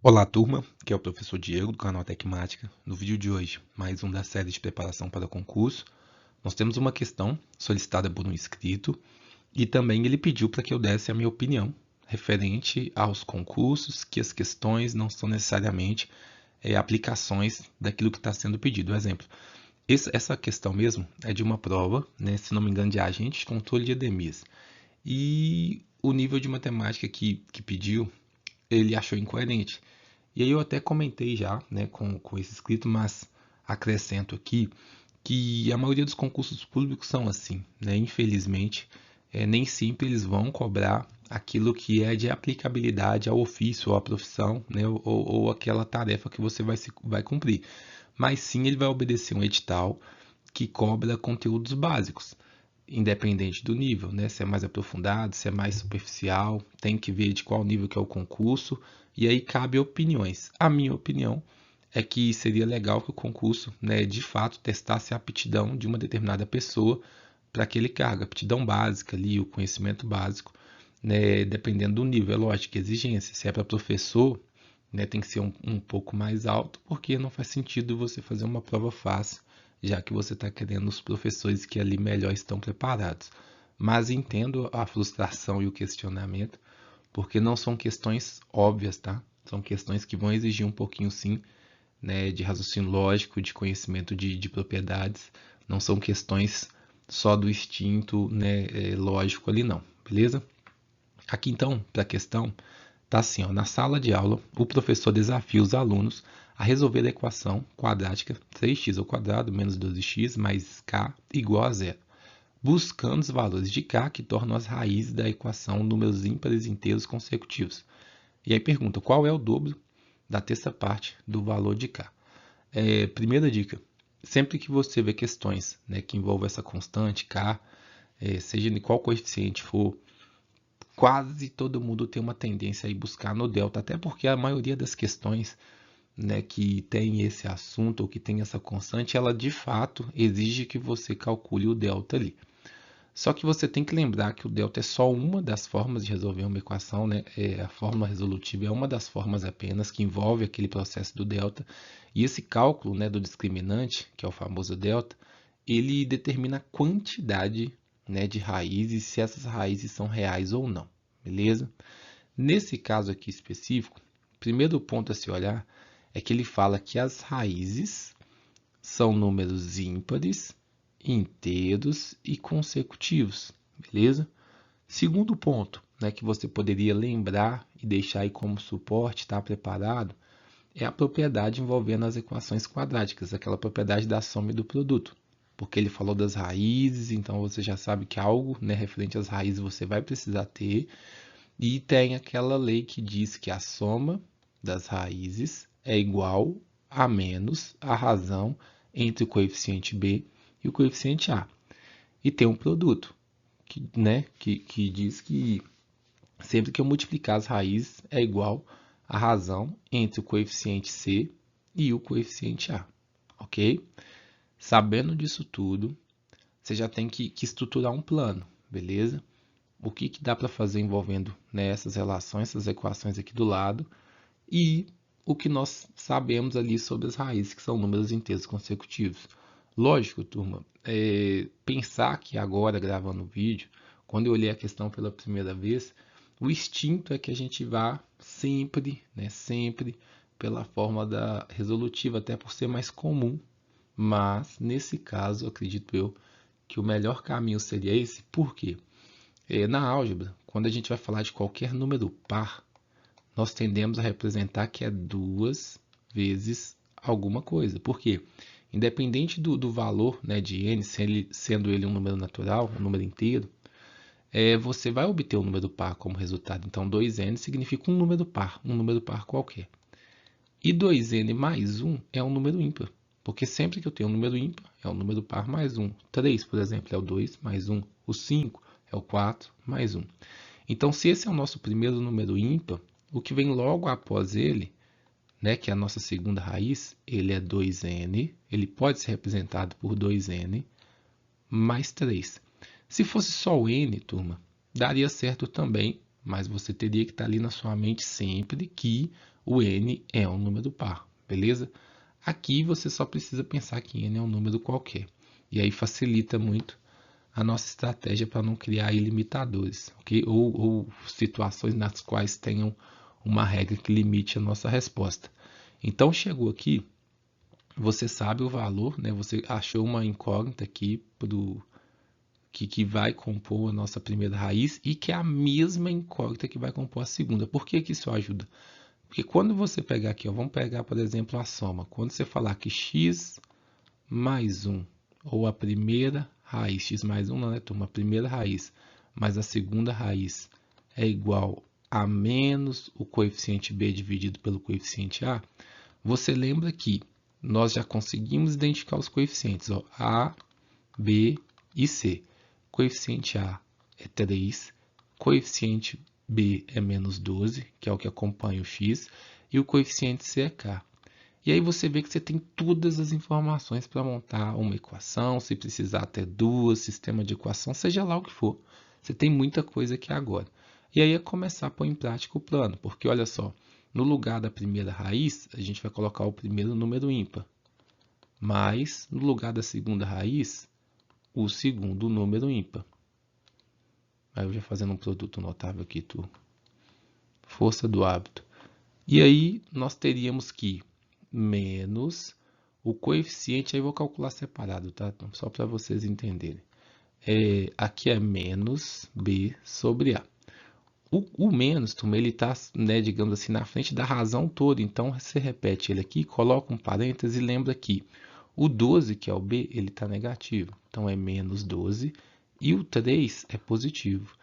Olá, turma, que é o professor Diego do canal Tecmática. No vídeo de hoje, mais um da série de preparação para concurso. Nós temos uma questão solicitada por um inscrito e também ele pediu para que eu desse a minha opinião referente aos concursos, que as questões não são necessariamente aplicações daquilo que está sendo pedido. Exemplo, essa questão mesmo é de uma prova, né, se não me engano, de agente de controle de endemias. E o nível de matemática que pediu, ele achou incoerente. E aí eu até comentei já, né, com esse escrito, mas acrescento aqui que a maioria dos concursos públicos são assim, né? Infelizmente, nem sempre eles vão cobrar aquilo que é de aplicabilidade ao ofício ou à profissão, né? Ou aquela tarefa que você vai cumprir. Mas sim ele vai obedecer um edital que cobra conteúdos básicos, independente do nível, né? Se é mais aprofundado, se é mais superficial, tem que ver de qual nível que é o concurso, e aí cabe opiniões. A minha opinião é que seria legal que o concurso, né, de fato, testasse a aptidão de uma determinada pessoa para aquele cargo, a aptidão básica ali, o conhecimento básico, né, dependendo do nível, é lógico, exigência. Se é para professor, né, tem que ser um pouco mais alto, porque não faz sentido você fazer uma prova fácil, já que você está querendo os professores que ali melhor estão preparados. Mas entendo a frustração e o questionamento, porque não são questões óbvias, tá? São questões que vão exigir um pouquinho, sim, né, de raciocínio lógico, de conhecimento de propriedades. Não são questões só do instinto, né, lógico ali, não, beleza? Aqui então, para a questão, tá assim, ó, na sala de aula, o professor desafia os alunos a resolver a equação quadrática 3x ao quadrado menos 12x mais k igual a zero, buscando os valores de k que tornam as raízes da equação números ímpares inteiros consecutivos. E aí pergunta, qual é o dobro da terça parte do valor de k? Primeira dica, sempre que você vê questões, né, que envolvem essa constante k, seja de qual coeficiente for, quase todo mundo tem uma tendência a ir buscar no delta, até porque a maioria das questões, né, que tem esse assunto ou que tem essa constante, ela de fato exige que você calcule o delta ali. Só que você tem que lembrar que o delta é só uma das formas de resolver uma equação, né? A fórmula resolutiva é uma das formas apenas que envolve aquele processo do delta. E esse cálculo, né, do discriminante, que é o famoso delta, ele determina a quantidade, né, de raízes, se essas raízes são reais ou não, beleza? Nesse caso aqui específico, o primeiro ponto a se olhar é que ele fala que as raízes são números ímpares, inteiros e consecutivos, beleza? Segundo ponto, né, que você poderia lembrar e deixar aí como suporte, estar preparado, é a propriedade envolvendo as equações quadráticas, aquela propriedade da soma e do produto. Porque ele falou das raízes, então você já sabe que algo, né, referente às raízes você vai precisar ter. E tem aquela lei que diz que a soma das raízes é igual a menos a razão entre o coeficiente b e o coeficiente a. E tem um produto que, né, que diz que sempre que eu multiplicar as raízes é igual a razão entre o coeficiente c e o coeficiente a. Ok? Sabendo disso tudo, você já tem que estruturar um plano, beleza? O que dá para fazer envolvendo, né, essas relações, essas equações aqui do lado, e o que nós sabemos ali sobre as raízes, que são números inteiros consecutivos. Lógico, turma, pensar que agora, gravando o vídeo, quando eu olhei a questão pela primeira vez, o instinto é que a gente vá sempre, né, sempre pela forma da resolutiva, até por ser mais comum. Mas, nesse caso, acredito eu, que o melhor caminho seria esse. Por quê? Na álgebra, quando a gente vai falar de qualquer número par, nós tendemos a representar que é duas vezes alguma coisa. Por quê? Independente do valor, né, de n, sendo ele um número natural, um número inteiro, você vai obter um número par como resultado. Então, 2n significa um número par qualquer. E 2n mais 1 é um número ímpar, porque sempre que eu tenho um número ímpar, é um número par mais 1. 3, por exemplo, é o 2 mais 1. O 5 é o 4 mais 1. Então, se esse é o nosso primeiro número ímpar, o que vem logo após ele, né, que é a nossa segunda raiz, ele é 2n, ele pode ser representado por 2n mais 3. Se fosse só o n, turma, daria certo também, mas você teria que estar ali na sua mente sempre que o n é um número par, beleza? Aqui você só precisa pensar que n é um número qualquer. E aí facilita muito a nossa estratégia para não criar ilimitadores, ok? Ou situações nas quais tenham uma regra que limite a nossa resposta. Então chegou aqui, você sabe o valor, né? Você achou uma incógnita aqui que vai compor a nossa primeira raiz e que é a mesma incógnita que vai compor a segunda. Por que isso ajuda? Porque quando você pegar aqui, ó, vamos pegar, por exemplo, a soma. Quando você falar que x mais 1, ou a primeira raiz, x mais 1 não, né, turma? A primeira raiz mais a segunda raiz é igual a menos o coeficiente b dividido pelo coeficiente a, você lembra que nós já conseguimos identificar os coeficientes, ó, a, b e c. Coeficiente a é 3, coeficiente b é menos 12, que é o que acompanha o x, e o coeficiente c é k. E aí você vê que você tem todas as informações para montar uma equação, se precisar até duas, sistema de equação, seja lá o que for. Você tem muita coisa aqui agora. E aí é começar a pôr em prática o plano, porque olha só, no lugar da primeira raiz, a gente vai colocar o primeiro número ímpar, mas no lugar da segunda raiz, o segundo número ímpar. Aí eu já fazendo um produto notável aqui, turma. Força do hábito. E aí nós teríamos que menos o coeficiente, aí eu vou calcular separado, tá? Então, só para vocês entenderem. Aqui é menos b sobre a. O menos, turma, ele está, né, digamos assim, na frente da razão toda. Então, você repete ele aqui, coloca um parêntese e lembra que o 12, que é o b, ele está negativo. Então, é menos 12 e o 3 é positivo.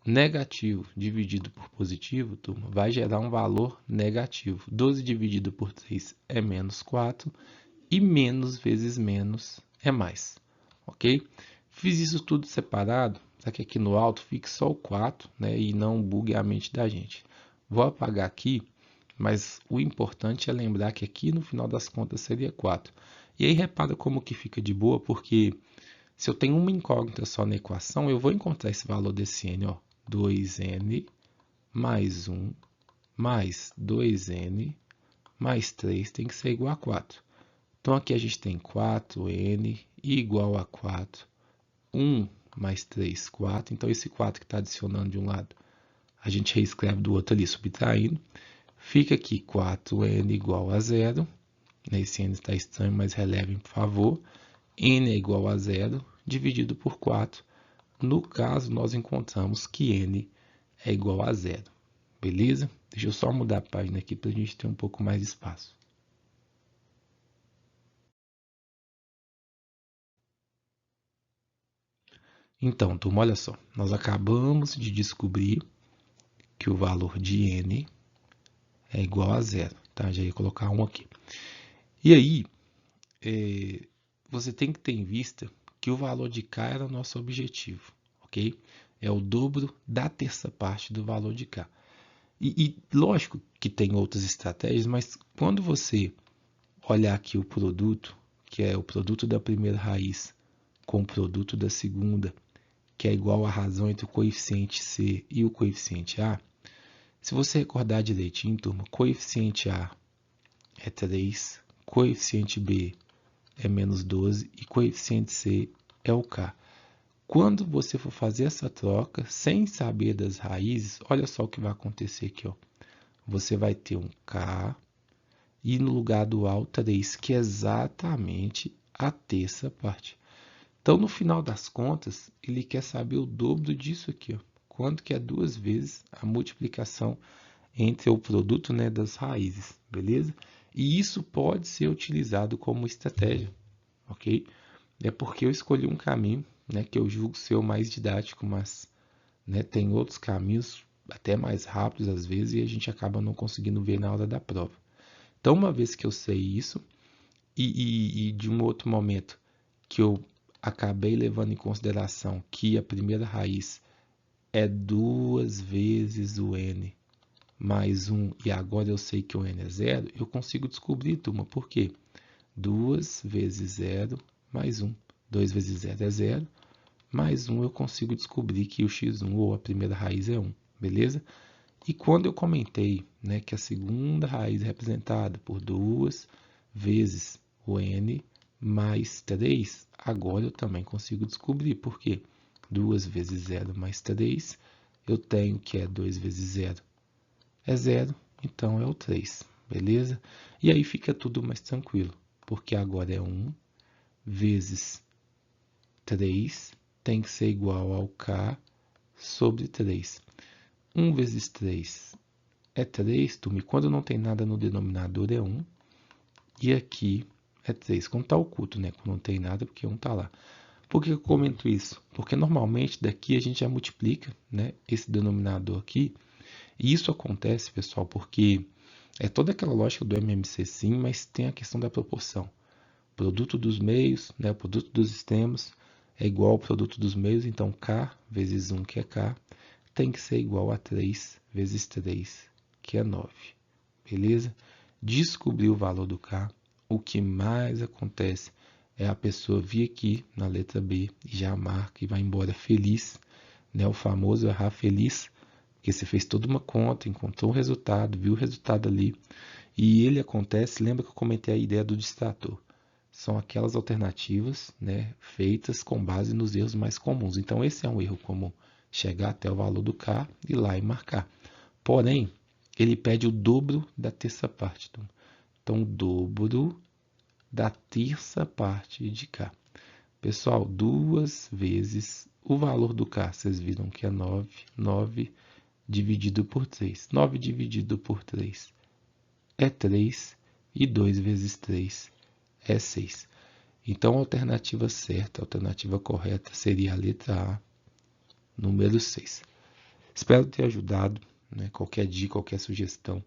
Negativo dividido por positivo, turma, vai gerar um valor negativo. 12 dividido por 3 é menos 4 e menos vezes menos é mais, ok? Fiz isso tudo separado, para que aqui no alto fique só o 4, né, e não bugue a mente da gente. Vou apagar aqui, mas o importante é lembrar que aqui no final das contas seria 4. E aí repara como que fica de boa, porque se eu tenho uma incógnita só na equação, eu vou encontrar esse valor desse n, ó, 2n mais 1 mais 2n mais 3 tem que ser igual a 4. Então, aqui a gente tem 4n igual a 4. 1 mais 3, 4. Então, esse 4 que está adicionando de um lado, a gente reescreve do outro ali, subtraindo. Fica aqui 4n igual a 0. Esse n está estranho, mas relevem, por favor. N é igual a 0, dividido por 4. No caso, nós encontramos que n é igual a 0. Beleza? Deixa eu só mudar a página aqui para a gente ter um pouco mais de espaço. Então, turma, olha só. Nós acabamos de descobrir que o valor de n é igual a 0. Tá? Já ia colocar 1 aqui. E aí, você tem que ter em vista que o valor de k era o nosso objetivo. Ok? É o dobro da terça parte do valor de k. E lógico que tem outras estratégias, mas quando você olhar aqui o produto, que é o produto da primeira raiz com o produto da segunda, que é igual à razão entre o coeficiente c e o coeficiente a, se você recordar direitinho, turma, coeficiente a é 3, coeficiente b é menos 12 e coeficiente c é o k. Quando você for fazer essa troca, sem saber das raízes, olha só o que vai acontecer aqui, ó. Você vai ter um k e no lugar do A, o 3, que é exatamente a terça parte. Então, no final das contas, ele quer saber o dobro disso aqui, ó. Quanto que é 2 vezes a multiplicação entre o produto, né, das raízes, beleza? E isso pode ser utilizado como estratégia, ok? É porque eu escolhi um caminho, né, que eu julgo ser o mais didático, mas, né, tem outros caminhos até mais rápidos às vezes e a gente acaba não conseguindo ver na hora da prova. Então, uma vez que eu sei isso, e de um outro momento que eu acabei levando em consideração que a primeira raiz é 2 vezes o n mais 1, e agora eu sei que o n é 0, eu consigo descobrir, turma, por quê? 2 vezes 0 mais 1. 2 vezes 0 é 0, mais 1 eu consigo descobrir que o x1, ou a primeira raiz, é 1. beleza? E quando eu comentei, né, que a segunda raiz é representada por 2 vezes o n mais 3, agora eu também consigo descobrir, porque 2 vezes 0 mais 3, eu tenho que é 2 vezes 0 é 0, então é o 3, beleza? E aí fica tudo mais tranquilo, porque agora é 1 vezes 3 tem que ser igual ao k sobre 3. 1 vezes 3 é 3, turma, e quando não tem nada no denominador é 1. E aqui é 3, quando está oculto, né? Quando não tem nada, porque 1 está lá. Por que eu comento isso? Porque normalmente daqui a gente já multiplica, né, esse denominador aqui. E isso acontece, pessoal, porque é toda aquela lógica do MMC sim, mas tem a questão da proporção. Produto dos meios, né, o produto dos extremos é igual ao produto dos meios, então K vezes 1, que é K, tem que ser igual a 3 vezes 3, que é 9. Beleza? Descobrir o valor do K, o que mais acontece é a pessoa vir aqui na letra B e já marca e vai embora feliz, né? O famoso errar feliz, porque você fez toda uma conta, encontrou o resultado, viu o resultado ali, e ele acontece, lembra que eu comentei a ideia do distrator? São aquelas alternativas, né, feitas com base nos erros mais comuns. Então, esse é um erro comum, chegar até o valor do K, ir lá e marcar. Porém, ele pede o dobro da terça parte. Então, o dobro da terça parte de K. Pessoal, 2 vezes o valor do K, vocês viram que é 9. 9 dividido por 3. 9 dividido por 3 é 3. E 2 vezes 3 é 6. Então, a alternativa certa, a alternativa correta seria a letra A, número 6. Espero ter ajudado, né? Qualquer dica, qualquer sugestão,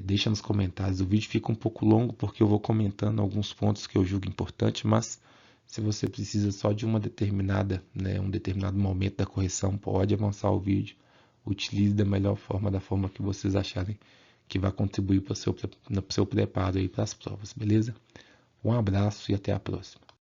deixa nos comentários. O vídeo fica um pouco longo porque eu vou comentando alguns pontos que eu julgo importantes, mas se você precisa só de uma determinada, né, um determinado momento da correção, pode avançar o vídeo. Utilize da melhor forma, da forma que vocês acharem que vai contribuir para o seu preparo aí para as provas, beleza? Um abraço e até a próxima.